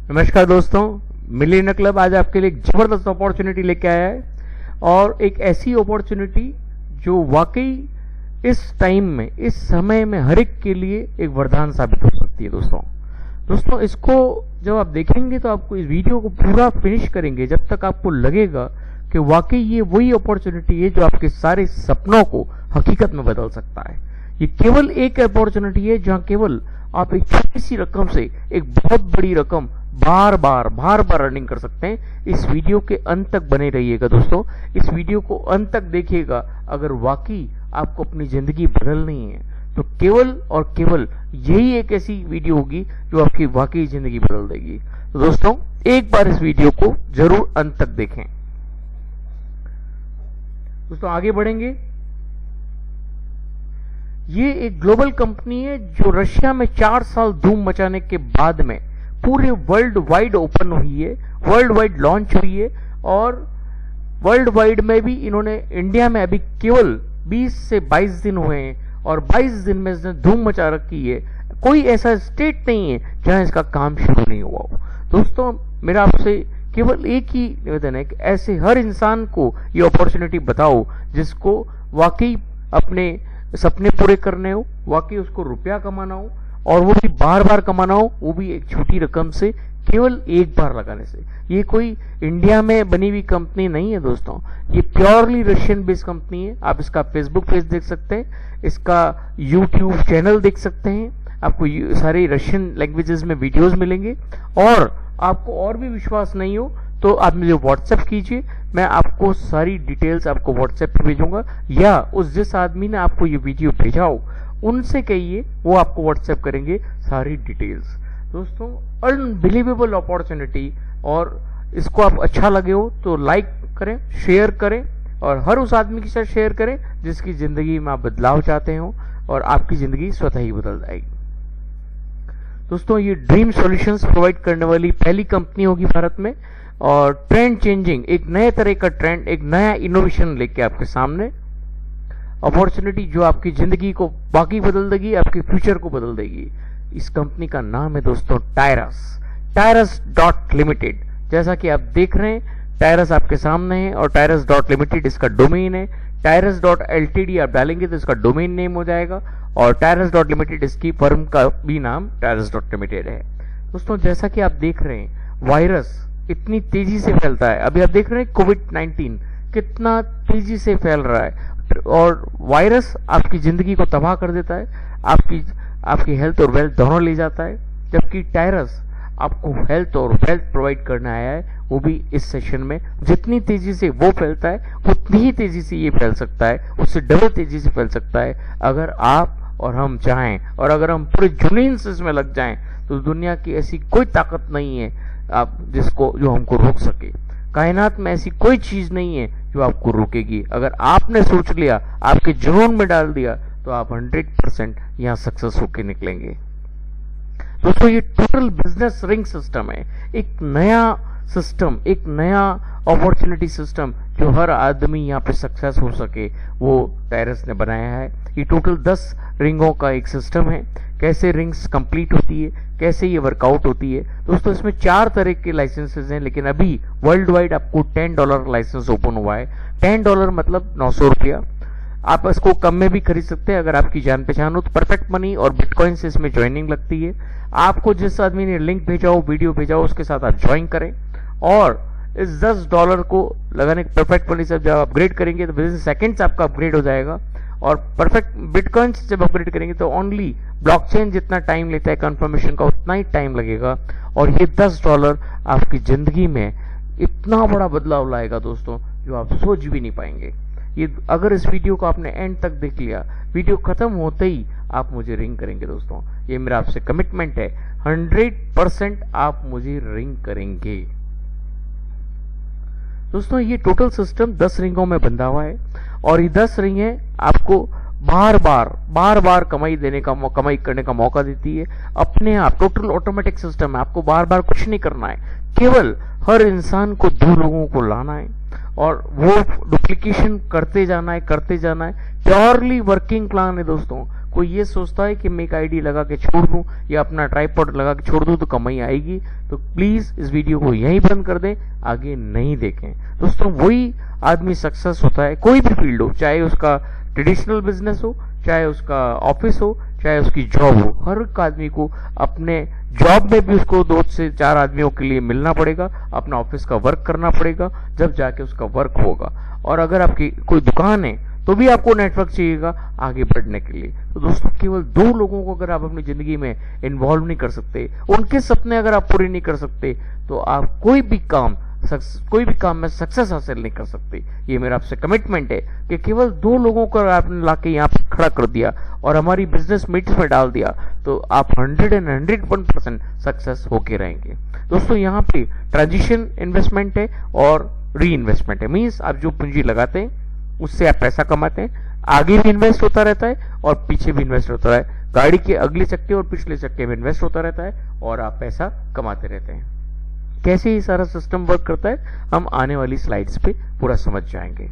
नमस्कार दोस्तों, millionaire club आज आपके लिए एक जबरदस्त अपॉर्चुनिटी लेके आया है और एक ऐसी अपॉर्चुनिटी जो वाकई इस टाइम में, इस समय में हर एक के लिए एक वरदान साबित हो सकती है। दोस्तों इसको जब आप देखेंगे तो आपको इस वीडियो को पूरा फिनिश करेंगे जब तक आपको लगेगा कि वाकई ये वही अपॉर्चुनिटी है जो आपके सारे सपनों को हकीकत में बदल सकता है। ये केवल एक अपॉर्चुनिटी है जहां केवल आप एक छोटी सी रकम से एक बहुत बड़ी रकम बार बार अर्निंग कर सकते हैं। इस वीडियो के अंत तक बने रहिएगा दोस्तों, इस वीडियो को अंत तक देखिएगा। अगर वाकई आपको अपनी जिंदगी बदलनी है तो केवल और केवल यही एक ऐसी वीडियो होगी जो आपकी वाकई जिंदगी बदल देगी। तो दोस्तों एक बार इस वीडियो को जरूर अंत तक देखें। दोस्तों आगे बढ़ेंगे। ये एक ग्लोबल कंपनी है जो रशिया में 4 साल धूम मचाने के बाद में पूरे वर्ल्ड वाइड ओपन हुई है, वर्ल्ड वाइड लॉन्च हुई है और वर्ल्ड वाइड में भी इन्होंने इंडिया में अभी केवल 20 से 22 दिन हुए हैं और 22 दिन में इसने धूम मचा रखी है। कोई ऐसा स्टेट नहीं है जहां इसका काम शुरू नहीं हुआ हो। दोस्तों मेरा आपसे केवल एक ही निवेदन है कि ऐसे हर इंसान को ये अपॉर्चुनिटी बताओ जिसको वाकई अपने सपने पूरे करने हो, वाकई उसको रुपया कमाना हो और वो भी बार बार कमाना हो, वो भी एक छोटी रकम से, केवल एक बार लगाने से। ये कोई इंडिया में बनी हुई कंपनी नहीं है दोस्तों, ये प्योरली रशियन बेस्ड कंपनी है। आप इसका फेसबुक पेज देख सकते हैं, इसका यूट्यूब चैनल देख सकते हैं, आपको सारे रशियन लैंग्वेजेस में वीडियोस मिलेंगे। और आपको और भी विश्वास नहीं हो तो आप मुझे व्हाट्सएप कीजिए, मैं आपको सारी डिटेल्स आपको व्हाट्सएप पे भेजूंगा, या उस जिस आदमी ने आपको ये वीडियो भेजा हो उनसे कहिए, वो आपको व्हाट्सएप करेंगे सारी डिटेल्स। दोस्तों अनबिलीवेबल अपॉर्चुनिटी, और इसको आप अच्छा लगे हो तो लाइक करें, शेयर करें और हर उस आदमी के साथ शेयर करें जिसकी जिंदगी में आप बदलाव चाहते हो और आपकी जिंदगी स्वतः ही बदल जाएगी। दोस्तों ये ड्रीम सॉल्यूशंस प्रोवाइड करने वाली पहली कंपनी होगी भारत में और ट्रेंड चेंजिंग, एक नए तरह का ट्रेंड, एक नया इनोवेशन लेके आपके सामने अपॉर्चुनिटी जो आपकी जिंदगी को बाकी बदल देगी, आपके फ्यूचर को बदल देगी। इस कंपनी का नाम है दोस्तों टायरस डॉट लिमिटेड। जैसा कि आप देख रहे हैं टायरस आपके सामने है और टायरस डॉट लिमिटेड इसका डोमेन है। टायरस डॉट एलटीडी आप डालेंगे तो इसका डोमेन नेम हो जाएगा और टायरस डॉट लिमिटेड इसकी फर्म का भी नाम टायरस डॉट लिमिटेड है। दोस्तों जैसा कि आप देख रहे हैं वायरस इतनी तेजी से फैलता है, अभी आप देख रहे हैं कोविड-19 कितना तेजी से फैल रहा है और वायरस आपकी जिंदगी को तबाह कर देता है, आपकी हेल्थ और वेल्थ दोनों ले जाता है। जबकि टायरस आपको हेल्थ और वेल्थ प्रोवाइड करने आया है, वो भी इस सेशन में। जितनी तेजी से वो फैलता है उतनी ही तेजी से ये फैल सकता है, उससे डबल तेजी से फैल सकता है अगर आप और हम चाहें और अगर हम पूरे जुनून से इसमें लग जाएं तो दुनिया की ऐसी कोई ताकत नहीं है जो हमको रोक सके। कायनात में ऐसी कोई चीज नहीं है जो आपको रोकेगी। अगर आपने सोच लिया, आपके जुनून में डाल दिया तो आप 100% यहाँ सक्सेस होके निकलेंगे। दोस्तों ये टोटल बिजनेस रिंग सिस्टम है, एक नया सिस्टम, एक नया अपॉर्चुनिटी सिस्टम जो हर आदमी यहाँ पे सक्सेस हो सके, वो टायरस ने बनाया है। ये टोटल 10 रिंगों का एक सिस्टम है। कैसे रिंग्स कंप्लीट होती है, कैसे ये वर्कआउट होती है। दोस्तों इसमें 4 तरह के लाइसेंसेस हैं, लेकिन अभी वर्ल्ड वाइड आपको $10 लाइसेंस ओपन हुआ है। $10 मतलब 900 रुपया। आप इसको कम में भी खरीद सकते हैं अगर आपकी जान पहचान हो तो। परफेक्ट मनी और बिटकॉइन से इसमें ज्वाइनिंग लगती है। आपको जिस आदमी ने लिंक भेजा हो, वीडियो भेजा हो, उसके साथ आप ज्वाइन करें और इस $10 को लगाने परफेक्ट मनी से जब अपग्रेड करेंगे तो विद इन सेकेंड्स आपका अपग्रेड हो जाएगा। और परफेक्ट बिटकॉइन से जब अपग्रेड करेंगे तो ओनली ब्लॉकचेन जितना टाइम लेता है कंफर्मेशन का उतना ही टाइम लगेगा और ये $10 आपकी जिंदगी में इतना बड़ा बदलाव लाएगा दोस्तों जो आप सोच भी नहीं पाएंगे। ये अगर इस वीडियो को आपने एंड तक देख लिया, वीडियो खत्म होते ही आप मुझे रिंग करेंगे दोस्तों, ये मेरा आपसे कमिटमेंट है। 100% आप मुझे रिंग करेंगे। दोस्तों ये टोटल सिस्टम 10 रिंगों में बंधा हुआ है और ये 10 रिंगें आपको बार बार कमाई करने का मौका देती है। अपने आप टोटल ऑटोमेटिक सिस्टम है, आपको बार बार कुछ नहीं करना है, केवल हर इंसान को 2 लोगों को लाना है और वो डुप्लीकेशन करते जाना है। प्योरली वर्किंग प्लान है दोस्तों, कोई ये सोचता है कि मैं एक आईडी लगा के छोड़ दूं या अपना ट्राइपॉड लगा के छोड़ दूं तो कमाई आएगी, तो प्लीज इस वीडियो को यहीं बंद कर दें, आगे नहीं देखें। दोस्तों वही आदमी सक्सेस होता है, कोई भी फील्ड हो, चाहे उसका ट्रेडिशनल बिजनेस हो, चाहे उसका ऑफिस हो, चाहे उसकी जॉब हो। हर एक आदमी को अपने जॉब में भी उसको 2 से 4 आदमियों के लिए मिलना पड़ेगा, अपना ऑफिस का वर्क करना पड़ेगा, जब जाके उसका वर्क होगा। और अगर आपकी कोई दुकान है तो भी आपको नेटवर्क चाहिएगा आगे बढ़ने के लिए। तो दोस्तों केवल 2 लोगों को अगर आप अपनी जिंदगी में इन्वॉल्व नहीं कर सकते, उनके सपने अगर आप पूरे नहीं कर सकते, तो आप कोई भी काम में सक्सेस हासिल नहीं कर सकते। ये मेरा आपसे कमिटमेंट है कि केवल 2 लोगों को आपने लाके यहाँ पे खड़ा कर दिया और हमारी बिजनेस मीट्स में डाल दिया, तो आप 101% सक्सेस होके रहेंगे। दोस्तों यहाँ पे ट्रांजिशन इन्वेस्टमेंट है और री इन्वेस्टमेंट है। मीन्स आप जो पूंजी लगाते हैं उससे आप पैसा कमाते हैं, आगे भी इन्वेस्ट होता रहता है और पीछे भी इन्वेस्ट होता है। गाड़ी के अगले चक्के और पिछले चक्के में इन्वेस्ट होता रहता है और आप पैसा कमाते रहते हैं। कैसे ये सारा सिस्टम वर्क करता है हम आने वाली स्लाइड्स पे पूरा समझ जाएंगे।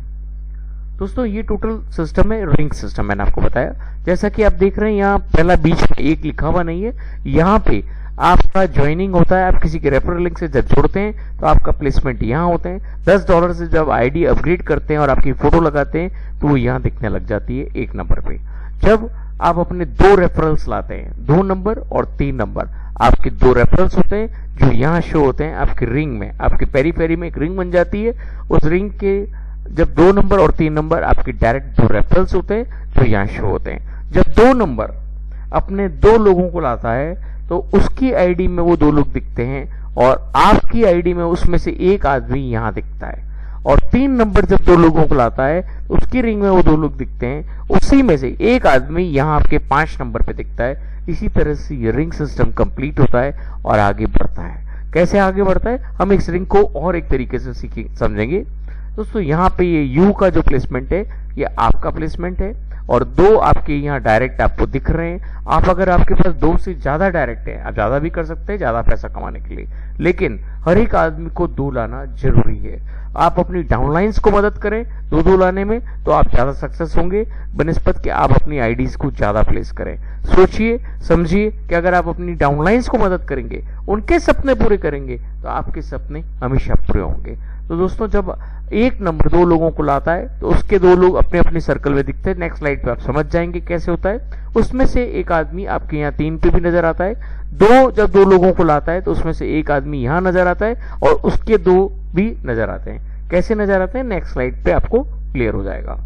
दोस्तों ये टोटल सिस्टम है, रिंग सिस्टम मैंने आपको बताया। जैसा कि आप देख रहे हैं यहाँ पहला बीच में एक लिखा हुआ नहीं है, यहाँ पे आपका ज्वाइनिंग होता है। आप किसी के रेफरल लिंक से जब जोड़ते हैं तो आपका प्लेसमेंट यहाँ होते हैं। $10 से जब आईडी अपग्रेड करते हैं और आपकी फोटो लगाते हैं तो वो यहाँ दिखने लग जाती है 1 नंबर पे। जब आप अपने 2 रेफरल्स लाते हैं, 2 नंबर और 3 नंबर, आपके 2 रेफरल्स होते हैं जो यहाँ शो होते हैं आपकी रिंग में। आपके पेरीफेरी में एक रिंग बन जाती है, उस रिंग के जब 2 नंबर और 3 नंबर आपके डायरेक्ट 2 रेफरल्स होते हैं जो यहाँ शो होते हैं। जब 2 नंबर अपने 2 लोगों को लाता है तो उसकी आईडी में वो 2 लोग दिखते हैं और आपकी आईडी में उसमें से एक आदमी यहाँ दिखता है। और 3 नंबर जब 2 लोगों को लाता है तो उसकी रिंग में वो 2 लोग दिखते हैं, उसी में से एक आदमी यहाँ आपके 5 नंबर पे दिखता है। इसी तरह से ये रिंग सिस्टम कंप्लीट होता है और आगे बढ़ता है। कैसे आगे बढ़ता है हम इस रिंग को और एक तरीके से समझेंगे। दोस्तों यहाँ पे ये यू का जो प्लेसमेंट है ये आपका प्लेसमेंट है और 2 आपके यहाँ डायरेक्ट आपको दिख रहे हैं। आप अगर आपके पास 2 से ज्यादा डायरेक्ट है, आप ज्यादा भी कर सकते हैं ज्यादा पैसा कमाने के लिए, लेकिन हर एक आदमी को 2 लाना जरूरी है। आप अपनी डाउनलाइंस को मदद करें 2 लाने में तो आप ज्यादा सक्सेस होंगे बनिस्बत कि आप अपनी आईडीज को ज्यादा प्लेस करें। सोचिए समझिए कि अगर आप अपनी डाउनलाइंस को मदद करेंगे, उनके सपने पूरे करेंगे, तो आपके सपने हमेशा पूरे होंगे। तो दोस्तों जब 1 नंबर 2 लोगों को लाता है तो उसके 2 लोग अपने अपने सर्कल में दिखते हैं। नेक्स्ट स्लाइड पे आप समझ जाएंगे कैसे होता है। उसमें से एक आदमी आपके यहाँ 3 पे भी नजर आता है। 2 जब 2 लोगों को लाता है तो उसमें से एक आदमी यहाँ नजर आता है और उसके 2 भी नजर आते हैं। कैसे नजर आते हैं नेक्स्ट स्लाइड पे आपको क्लियर हो जाएगा।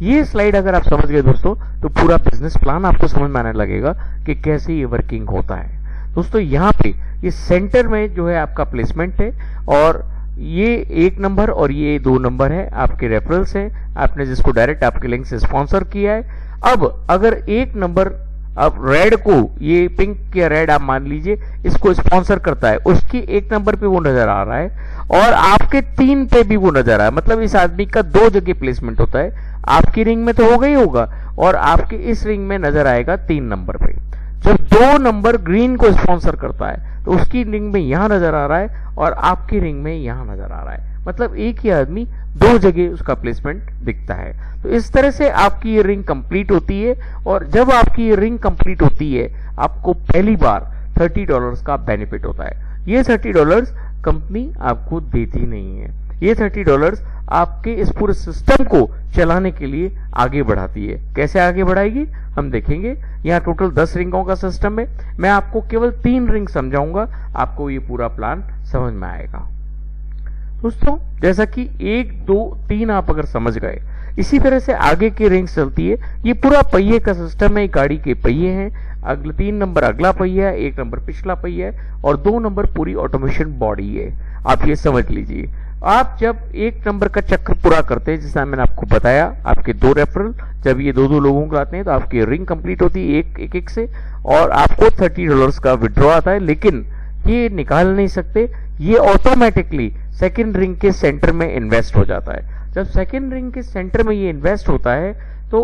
ये स्लाइड अगर आप समझ गए दोस्तों तो पूरा बिजनेस प्लान आपको समझ में आने लगेगा कि कैसे ये वर्किंग होता है। दोस्तों यहाँ पे ये सेंटर में जो है आपका प्लेसमेंट है और ये 1 नंबर और ये 2 नंबर है आपके रेफरल्स हैं, आपने जिसको डायरेक्ट आपके लिंक से स्पॉन्सर किया है। अब अगर 1 नंबर अब रेड को, ये पिंक या रेड आप मान लीजिए, इसको स्पॉन्सर करता है, उसकी 1 नंबर पे वो नजर आ रहा है और आपके 3 पे भी वो नजर आ रहा है। मतलब इस आदमी का 2 जगह प्लेसमेंट होता है। आपकी रिंग में तो होगा ही होगा और आपके इस रिंग में नजर आएगा 3 नंबर पे। जब 2 नंबर ग्रीन को स्पॉन्सर करता है तो उसकी रिंग में यहां नजर आ रहा है और आपकी रिंग में यहां नजर आ रहा है। मतलब एक ही आदमी 2 जगह उसका प्लेसमेंट दिखता है। तो इस तरह से आपकी ये रिंग कंप्लीट होती है और जब आपकी ये रिंग कंप्लीट होती है आपको पहली बार $30 का बेनिफिट होता है। ये $30 कंपनी आपको देती नहीं है, ये $30 आपके इस पूरे सिस्टम को चलाने के लिए आगे बढ़ाती है। कैसे आगे बढ़ाएगी हम देखेंगे। यहाँ टोटल 10 रिंगों का सिस्टम है, मैं आपको केवल 3 रिंग समझाऊंगा, आपको ये पूरा प्लान समझ में आएगा। दोस्तों जैसा कि 1 2 3 आप अगर समझ गए, इसी तरह से आगे की रिंग्स चलती है। ये पूरा पहिए का सिस्टम है, गाड़ी के पहिए हैं। अगले 3 नंबर अगला पहिया है, 1 नंबर पिछला पहिया है और 2 नंबर पूरी ऑटोमेशन बॉडी है। आप ये समझ लीजिए। आप जब 1 नंबर का चक्र पूरा करते हैं, जैसा मैंने आपको बताया, आपके 2 रेफरल जब ये 2 लोगों को आते हैं तो आपकी रिंग कंप्लीट होती है एक से और आपको $30 का विड्रॉ आता है। लेकिन ये निकाल नहीं सकते, ये ऑटोमेटिकली सेकंड रिंग के सेंटर में इन्वेस्ट हो जाता है। जब सेकंड रिंग के सेंटर में ये इन्वेस्ट होता है तो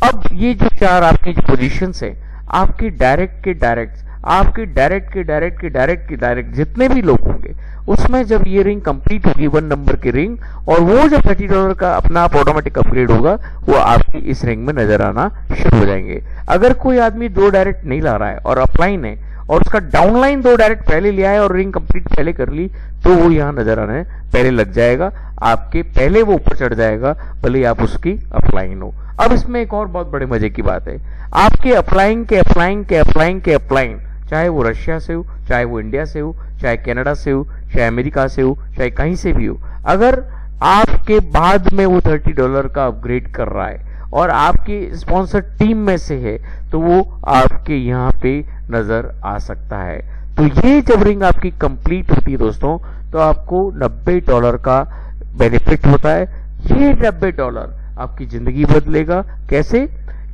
अब ये जो 4 आपकी जो पोजीशंस है, आपके डायरेक्ट के डायरेक्ट, आपके डायरेक्ट के डायरेक्ट के डायरेक्ट के डायरेक्ट जितने भी लोग होंगे उसमें जब ये रिंग कंप्लीट होगी 1 नंबर की रिंग, और वो जब $30 का अपना आप ऑटोमेटिक अपग्रेड होगा, वो आपकी इस रिंग में नजर आना शुरू हो जाएंगे। अगर कोई आदमी 2 डायरेक्ट नहीं ला रहा है और अपलाइन है और उसका डाउनलाइन 2 डायरेक्ट पहले लिया है और रिंग कंप्लीट पहले कर ली, तो वो यहाँ नजर आने पहले लग जाएगा, आपके पहले वो ऊपर चढ़ जाएगा, भले आप उसकी अपलाइन हो। अब इसमें एक और बहुत बड़े मजे की बात है, आपके अपलाइन के अपलाइन चाहे वो रशिया से हो, चाहे वो इंडिया से हो, चाहे कनाडा से हो, चाहे अमेरिका से हो, चाहे कहीं से भी हो, अगर आपके बाद में वो $30 का अपग्रेड कर रहा है और आपकी स्पॉन्सर टीम में से है, तो वो आपके यहाँ पे नजर आ सकता है। तो ये जब रिंग आपकी कंप्लीट होती है दोस्तों, तो आपको $90 का बेनिफिट होता है। ये $90 आपकी जिंदगी बदलेगा। कैसे?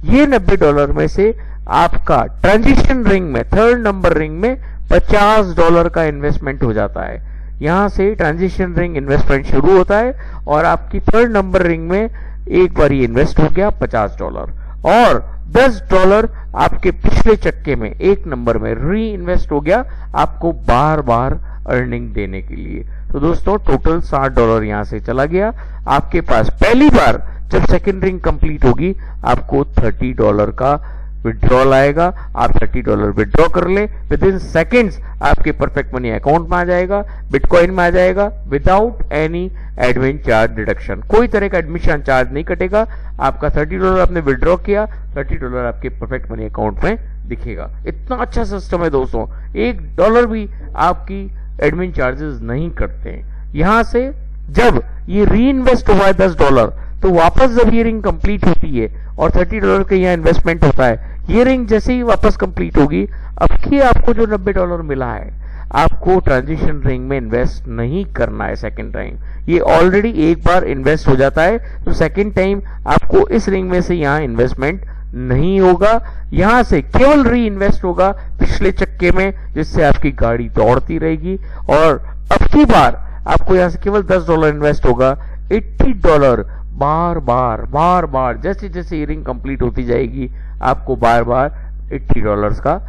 ये $90 में से आपका ट्रांजिशन रिंग में, 3rd नंबर रिंग में $50 का इन्वेस्टमेंट हो जाता है। यहां से ट्रांजिशन रिंग इन्वेस्टमेंट शुरू होता है और आपकी 3rd नंबर रिंग में एक बार ये इन्वेस्ट हो गया $50 और $10 आपके पिछले चक्के में 1 नंबर में री इन्वेस्ट हो गया, आपको बार बार अर्निंग देने के लिए। तो दोस्तों टोटल $60 यहां से चला गया आपके पास। पहली बार जब सेकेंड रिंग कंप्लीट होगी, आपको $30 का विड्रॉल आएगा। आप $30 विड्रॉ कर ले, विद इन सेकेंड्स आपके परफेक्ट मनी अकाउंट में आ जाएगा, बिटकॉइन में आ जाएगा, without any admin charge deduction. कोई तरह का एडमिशन चार्ज नहीं कटेगा। आपका $30 आपने विड्रॉ किया, $30 आपके परफेक्ट मनी अकाउंट में दिखेगा। इतना अच्छा सिस्टम है दोस्तों, $1 भी आपकी एडमिन चार्जेस नहीं करते हैं। यहां से जब ये री इन्वेस्ट हुआ है $10, तो वापस जब ये रिंग कंप्लीट होती है और $30 का यहाँ इन्वेस्टमेंट होता है, ये रिंग जैसे ही वापस कंप्लीट होगी, अब की आपको जो $90 मिला है, आपको ट्रांजिशन रिंग में इन्वेस्ट नहीं करना है। सेकंड टाइम ये ऑलरेडी एक बार इन्वेस्ट हो जाता है, तो सेकंड टाइम आपको इस रिंग में से यहाँ इन्वेस्टमेंट नहीं होगा। यहां से केवल री इन्वेस्ट होगा पिछले चक्के में, जिससे आपकी गाड़ी दौड़ती रहेगी। और अब की बार आपको यहां से केवल $10 इन्वेस्ट होगा। $80 बार बार जैसे जैसे ये रिंग कंप्लीट होती जाएगी, आपको बार बार $80 का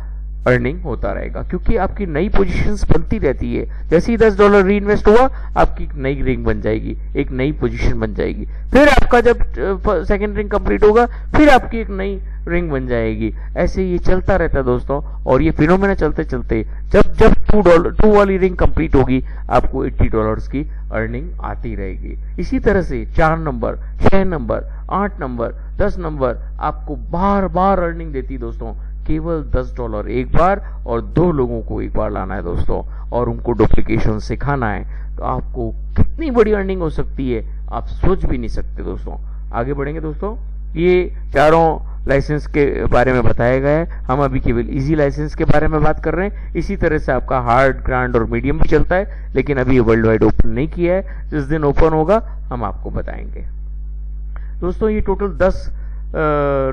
अर्निंग होता रहेगा, क्योंकि आपकी नई पोजीशंस बनती रहती है। जैसे ही $10 री इन्वेस्ट हुआ, आपकी नई रिंग बन जाएगी, एक नई पोजीशन बन जाएगी। फिर आपका जब सेकंड रिंग कंप्लीट होगा, फिर आपकी एक नई रिंग बन जाएगी। ऐसे ये चलता रहता है दोस्तों। और ये फिनोमेना चलते चलते जब जब $2 वाली रिंग कंप्लीट होगी, आपको $80 की अर्निंग आती रहेगी। इसी तरह से 4 नंबर, 6 नंबर, 8 नंबर, 10 नंबर आपको बार बार अर्निंग देती दोस्तों। केवल $10 एक बार और 2 लोगों को एक बार लाना है दोस्तों, और उनको डुप्लीकेशन सिखाना है, तो आपको कितनी बड़ी अर्निंग हो सकती है आप सोच भी नहीं सकते दोस्तों। आगे बढ़ेंगे दोस्तों। ये चारों लाइसेंस के बारे में बताया गया है। हम अभी केवल इजी लाइसेंस के बारे में बात कर रहे हैं। इसी तरह से आपका हार्ड, ग्रांड और मीडियम भी चलता है, लेकिन अभी ये वर्ल्ड वाइड ओपन नहीं किया है। जिस दिन ओपन होगा हम आपको बताएंगे दोस्तों। ये टोटल 10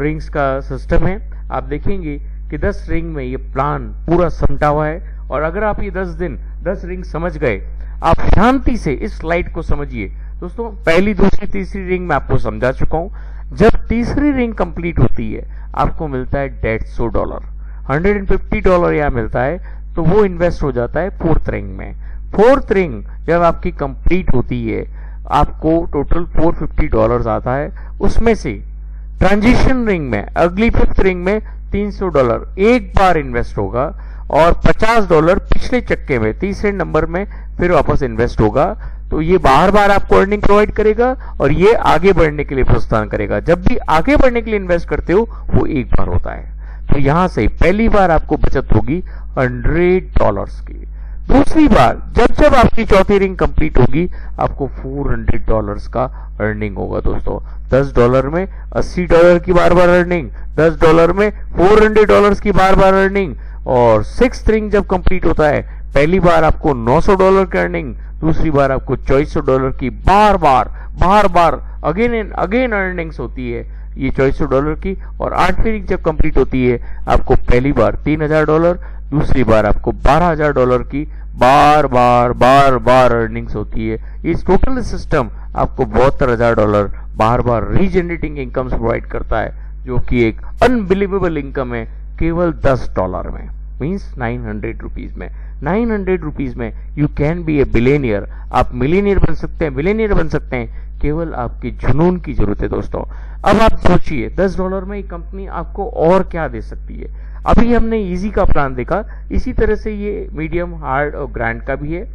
रिंग्स का सिस्टम है। आप देखेंगे कि 10 रिंग में ये प्लान पूरा समटा हुआ है। और अगर आप ये 10 दिन 10 रिंग समझ गए, आप शांति से इस स्लाइड को समझिए दोस्तों। पहली, दूसरी, तीसरी रिंग में आपको समझा चुका हूं। जब तीसरी रिंग कंप्लीट होती है, आपको मिलता है $150, $150 यहाँ मिलता है, तो वो इन्वेस्ट हो जाता है 4th रिंग में। 4th रिंग जब आपकी कंप्लीट होती है, आपको टोटल $450 आता है। उसमें से ट्रांजिशन रिंग में, अगली 5th रिंग में $300 एक बार इन्वेस्ट होगा और $50 पिछले चक्के में, तीसरे नंबर में फिर वापस इन्वेस्ट होगा। तो ये बार बार आपको अर्निंग प्रोवाइड करेगा और ये आगे बढ़ने के लिए प्रोत्साहन करेगा। जब भी आगे बढ़ने के लिए इन्वेस्ट करते हो, वो एक बार होता है। तो यहां से पहली बार आपको बचत होगी $100 की। दूसरी बार जब जब आपकी चौथी रिंग कंप्लीट होगी, आपको $400 का अर्निंग होगा दोस्तों। $10 में $80 की बार बार अर्निंग, $10 में $400 की बार बार अर्निंग। और 6th रिंग जब कंप्लीट होता है, पहली बार आपको $900 की अर्निंग, दूसरी बार आपको $2400 की बार बार अगेन एंड अगेन अर्निंग्स होती है ये $2400 की। और 8वीं रिंग जब कंप्लीट होती है, आपको पहली बार $3000, दूसरी बार आपको $12000 की बार बार अर्निंग्स होती है। इस टोटल सिस्टम आपको $72000 बार बार रीजनरेटिंग इनकम्स प्रोवाइड करता है, जो कि एक अनबिलीवेबल इनकम है केवल $10 में, मीन्स ₹900 में। 900 रुपीज में you can be A billionaire. आप मिलियनियर बन सकते हैं, बिलियनियर बन सकते हैं, केवल आपकी जुनून की जरूरत है दोस्तों। अब आप सोचिए $10 में एक कंपनी आपको और क्या दे सकती है। अभी हमने इजी का प्लान देखा, इसी तरह से ये मीडियम, हार्ड और ग्रैंड का भी है।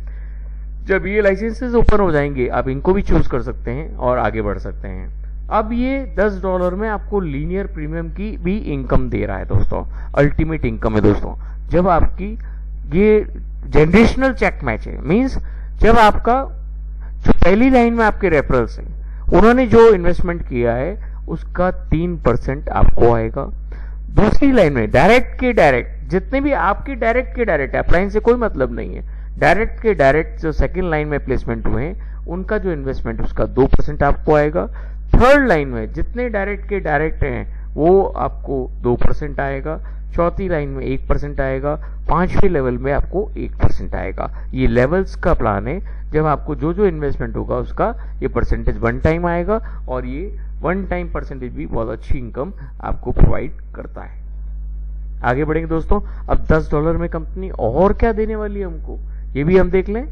जब ये लाइसेंसेस ओपन हो जाएंगे आप इनको भी चूज कर सकते हैं और आगे बढ़ सकते हैं। अब ये $10 में आपको लीनियर प्रीमियम की भी इनकम दे रहा है दोस्तों, अल्टीमेट इनकम है दोस्तों। जब आपकी ये जनरेशनल चेक मैच है, मींस जब आपका जो पहली लाइन में आपके रेफरल्स हैं उन्होंने जो इन्वेस्टमेंट किया है उसका 3% आपको आएगा। दूसरी लाइन में डायरेक्ट के डायरेक्ट जितने भी आपके डायरेक्ट के डायरेक्ट, अपलाइन से कोई मतलब नहीं है, डायरेक्ट के डायरेक्ट जो सेकंड लाइन में प्लेसमेंट हुए हैं उनका जो इन्वेस्टमेंट उसका 2% आपको आएगा। थर्ड लाइन में जितने डायरेक्ट के डायरेक्ट हैं वो आपको 2% आएगा। चौथी लाइन में 1% आएगा। पांचवी लेवल में आपको 1% आएगा। ये लेवल्स का प्लान है। जब आपको जो जो इन्वेस्टमेंट होगा उसका ये परसेंटेज वन टाइम आएगा और ये वन टाइम परसेंटेज भी बहुत अच्छी इनकम आपको प्रोवाइड करता है। आगे बढ़ेंगे दोस्तों। अब $10 में कंपनी और क्या देने वाली है हमको, ये भी हम देख लें।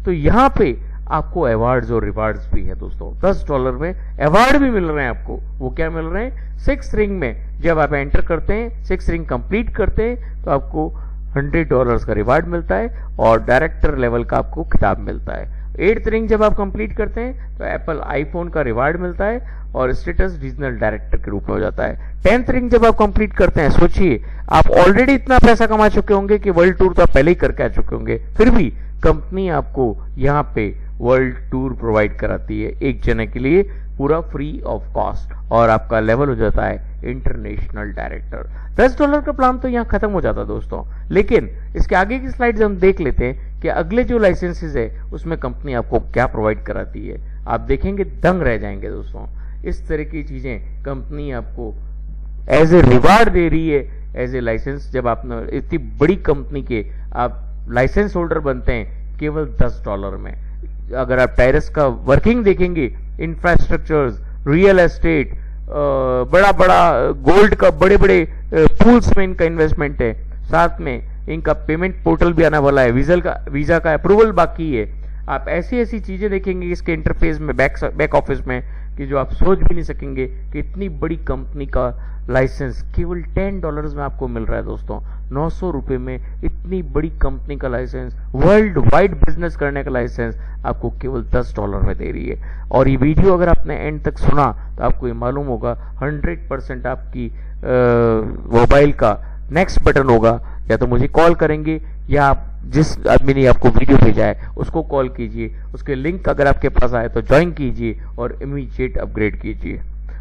तो यहाँ पे आपको अवार्ड्स और रिवार्ड्स भी है दोस्तों। $10 में अवार्ड भी मिल रहे हैं आपको। वो क्या मिल रहे हैं, 6th रिंग में जब आप एंटर करते हैं, 6th रिंग कंप्लीट करते हैं तो आपको $100 का रिवार्ड मिलता है और डायरेक्टर लेवल का आपको खिताब मिलता है। 8th रिंग जब आप कंप्लीट करते हैं तो एप्पल आईफोन का रिवार्ड मिलता है और स्टेटस रीजनल डायरेक्टर के रूप में हो जाता है। 10th रिंग जब आप कंप्लीट करते हैं, सोचिए आप ऑलरेडी इतना पैसा कमा चुके होंगे कि वर्ल्ड टूर तो आप पहले ही करके आ चुके होंगे, फिर भी कंपनी आपको यहाँ पे वर्ल्ड टूर प्रोवाइड कराती है एक जने के लिए पूरा फ्री ऑफ कॉस्ट और आपका लेवल हो जाता है इंटरनेशनल डायरेक्टर। $10 का प्लान तो यहाँ खत्म हो जाता है दोस्तों, लेकिन इसके आगे की स्लाइड्स हम देख लेते हैं कि अगले जो लाइसेंसेस है उसमें कंपनी आपको क्या प्रोवाइड कराती है। आप देखेंगे दंग रह जाएंगे दोस्तों। इस तरह की चीजें कंपनी आपको एज ए रिवार्ड दे रही है, एज ए लाइसेंस। जब आप इतनी बड़ी कंपनी के आप लाइसेंस होल्डर बनते हैं केवल $10 में। अगर आप टायरस का वर्किंग देखेंगे, इंफ्रास्ट्रक्चर्स, रियल एस्टेट, बड़ा बड़ा गोल्ड का बड़े बड़े पूल्स में इनका इन्वेस्टमेंट है। साथ में इनका पेमेंट पोर्टल भी आने वाला है, वीजा का अप्रूवल बाकी है। आप ऐसी ऐसी चीजें देखेंगे इसके इंटरफेस में, बैक ऑफिस में, कि जो आप सोच भी नहीं सकेंगे कि इतनी बड़ी कंपनी का लाइसेंस केवल $10 में आपको मिल रहा है दोस्तों। 900 रुपए में इतनी बड़ी कंपनी का लाइसेंस, वर्ल्ड वाइड बिजनेस करने का लाइसेंस आपको केवल $10 में दे रही है। और ये वीडियो अगर आपने एंड तक सुना तो आपको ये मालूम होगा 100% आपकी मोबाइल का नेक्स्ट बटन होगा, या तो मुझे कॉल करेंगे या आप जिस आदमी ने आपको वीडियो भेजा है उसको कॉल कीजिए, उसके लिंक अगर आपके पास आए तो ज्वाइन कीजिए और इमीडिएट अपग्रेड कीजिए।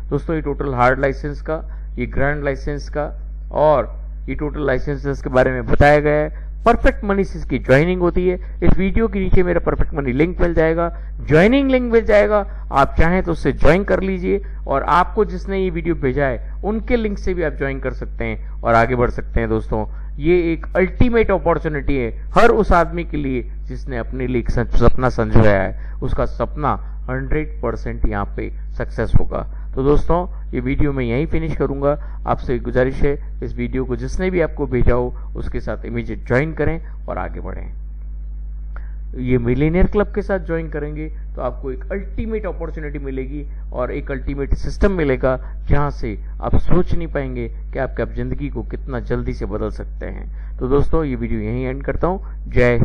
दोस्तों ये टोटल हार्ड लाइसेंस का, ये ग्रैंड लाइसेंस का और ये टोटल लाइसेंसेस के बारे में बताया गया है। परफेक्ट मनी से इसकी ज्वाइनिंग होती है। इस वीडियो के नीचे मेरा परफेक्ट मनी लिंक मिल जाएगा, ज्वाइनिंग लिंक मिल जाएगा। आप चाहें तो उससे ज्वाइन कर लीजिए और आपको जिसने ये वीडियो भेजा है उनके लिंक से भी आप ज्वाइन कर सकते हैं और आगे बढ़ सकते हैं। दोस्तों ये एक अल्टीमेट अपॉर्चुनिटी है हर उस आदमी के लिए जिसने अपने लिए एक सपना संजोया है। उसका सपना 100% यहाँ पे सक्सेस होगा। तो दोस्तों ये वीडियो मैं यहीं फिनिश करूंगा। आपसे गुजारिश है इस वीडियो को जिसने भी आपको भेजा हो उसके साथ इमीडिएट ज्वाइन करें और आगे बढ़ें। ये मिलियनियर क्लब के साथ ज्वाइन करेंगे तो आपको एक अल्टीमेट अपॉर्चुनिटी मिलेगी और एक अल्टीमेट सिस्टम मिलेगा जहां से आप सोच नहीं पाएंगे कि आपकी जिंदगी को कितना जल्दी से बदल सकते हैं। तो दोस्तों ये वीडियो यहीं एंड करता हूं। जय